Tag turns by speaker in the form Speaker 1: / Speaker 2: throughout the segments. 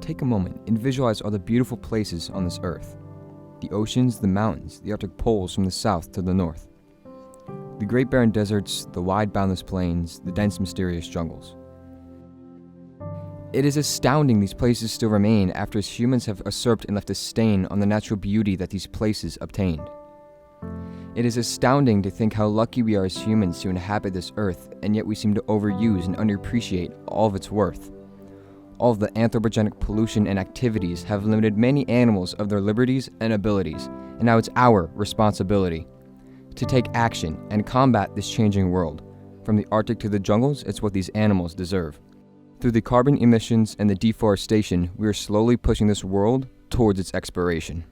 Speaker 1: Take a moment and visualize all the beautiful places on this earth. The oceans, the mountains, the Arctic poles from the south to the north. The great barren deserts, the wide boundless plains, the dense mysterious jungles. It is astounding these places still remain after us humans have usurped and left a stain on the natural beauty that these places obtained. It is astounding to think how lucky we are as humans to inhabit this earth, and yet we seem to overuse and underappreciate all of its worth. All of the anthropogenic pollution and activities have limited many animals of their liberties and abilities, and now it's our responsibility to take action and combat this changing world. From the Arctic to the jungles, it's what these animals deserve. Through the carbon emissions and the deforestation, we are slowly pushing this world towards its expiration.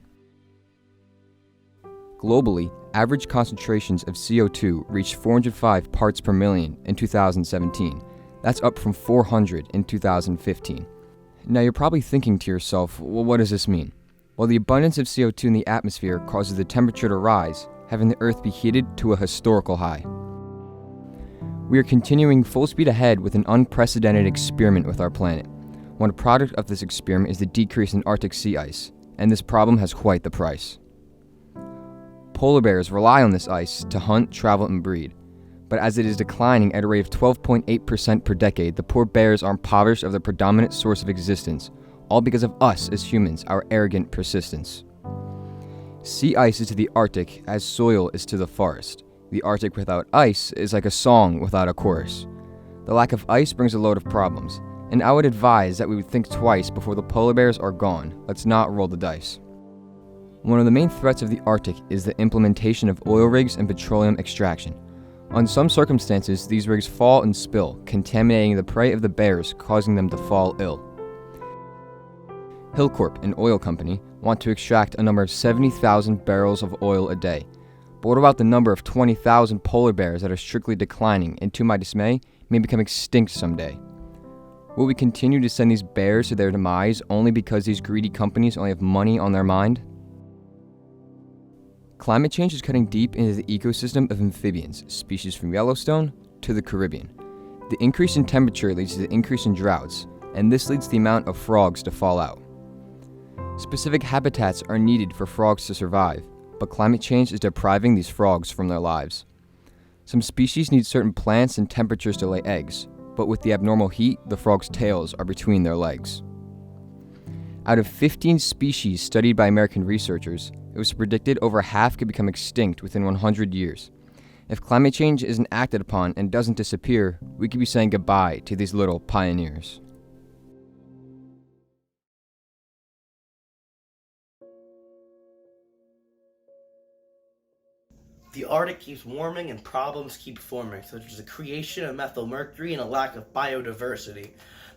Speaker 1: Globally, average concentrations of CO2 reached 405 parts per million in 2017. That's up from 400 in 2015. Now you're probably thinking to yourself, well, what does this mean? Well, the abundance of CO2 in the atmosphere causes the temperature to rise, having the Earth be heated to a historical high. We are continuing full speed ahead with an unprecedented experiment with our planet. One product of this experiment is the decrease in Arctic sea ice, and this problem has quite the price. Polar bears rely on this ice to hunt, travel, and breed, but as it is declining at a rate of 12.8% per decade, the poor bears are impoverished of their predominant source of existence, all because of us as humans, our arrogant persistence. Sea ice is to the Arctic as soil is to the forest. The Arctic without ice is like a song without a chorus. The lack of ice brings a load of problems, and I would advise that we would think twice before the polar bears are gone. Let's not roll the dice. One of the main threats of the Arctic is the implementation of oil rigs and petroleum extraction. On some circumstances, these rigs fall and spill, contaminating the prey of the bears, causing them to fall ill. Hilcorp, an oil company, want to extract a number of 70,000 barrels of oil a day. But what about the number of 20,000 polar bears that are strictly declining and, to my dismay, may become extinct someday? Will we continue to send these bears to their demise only because these greedy companies only have money on their mind? Climate change is cutting deep into the ecosystem of amphibians, species from Yellowstone to the Caribbean. The increase in temperature leads to the increase in droughts, and this leads the amount of frogs to fall out. Specific habitats are needed for frogs to survive, but climate change is depriving these frogs from their lives. Some species need certain plants and temperatures to lay eggs, but with the abnormal heat, the frogs' tails are between their legs. Out of 15 species studied by American researchers, it was predicted over half could become extinct within 100 years. If climate change isn't acted upon and doesn't disappear, we could be saying goodbye to these little pioneers.
Speaker 2: The Arctic keeps warming and problems keep forming, such as the creation of methylmercury and a lack of biodiversity.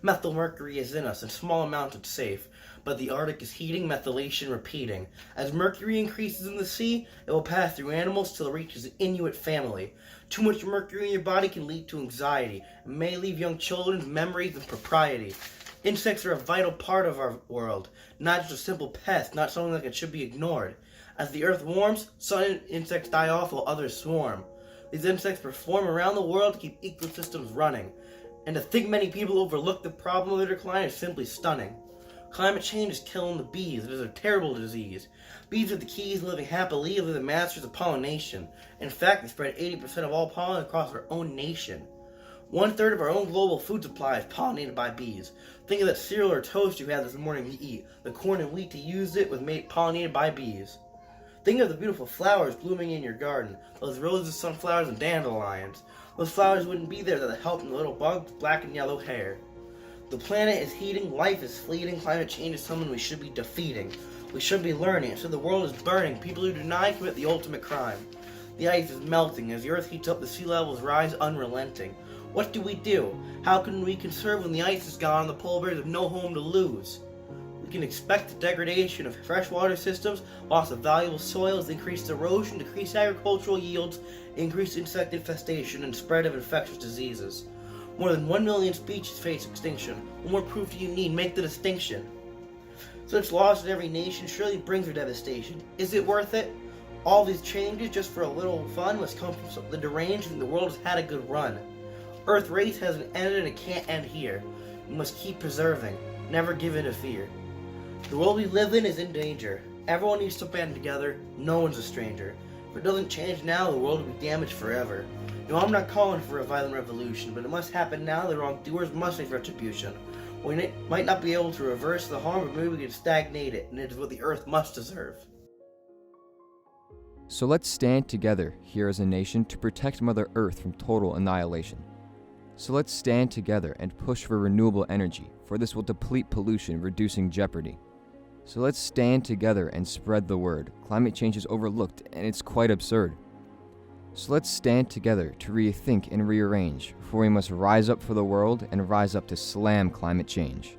Speaker 2: Methylmercury is in us, in small amounts it's safe, but the Arctic is heating, methylation repeating. As mercury increases in the sea, it will pass through animals till it reaches the Inuit family. Too much mercury in your body can lead to anxiety, and may leave young children's memories of propriety. Insects are a vital part of our world, not just a simple pest, not something that should be ignored. As the earth warms, some insects die off while others swarm. These insects perform around the world to keep ecosystems running. And to think many people overlook the problem of their decline is simply stunning. Climate change is killing the bees. It is a terrible disease. Bees are the keys to living happily. They're the masters of pollination. In fact, they spread 80% of all pollen across our own nation. 1/3 of our own global food supply is pollinated by bees. Think of that cereal or toast you had this morning to eat. The corn and wheat to use it was made pollinated by bees. Think of the beautiful flowers blooming in your garden. Those roses, sunflowers, and dandelions. Those flowers wouldn't be there without the help of the little bugs, black and yellow hair. The planet is heating, life is fleeting, climate change is something we should be defeating. We should be learning. Instead, the world is burning. People who deny commit the ultimate crime. The ice is melting. As the earth heats up, the sea levels rise unrelenting. What do? How can we conserve when the ice is gone and the polar bears have no home to lose? We can expect the degradation of freshwater systems, loss of valuable soils, increased erosion, decreased agricultural yields, increased insect infestation, and spread of infectious diseases. More than 1 million species face extinction. What more proof do you need? Make the distinction. Such loss in every nation surely brings her devastation. Is it worth it? All these changes just for a little fun must come from the deranged, and the world has had a good run. Earth race hasn't ended and it can't end here. We must keep preserving. Never give in to fear. The world we live in is in danger. Everyone needs to band together. No one's a stranger. If it doesn't change now, the world will be damaged forever. No, I'm not calling for a violent revolution, but it must happen now. The wrongdoers must face retribution. We might not be able to reverse the harm, but maybe we can stagnate it, and it is what the earth must deserve.
Speaker 1: So let's stand together here as a nation to protect Mother Earth from total annihilation. So let's stand together and push for renewable energy, for this will deplete pollution, reducing jeopardy. So let's stand together and spread the word. Climate change is overlooked, and it's quite absurd. So let's stand together to rethink and rearrange, for we must rise up for the world and rise up to slam climate change.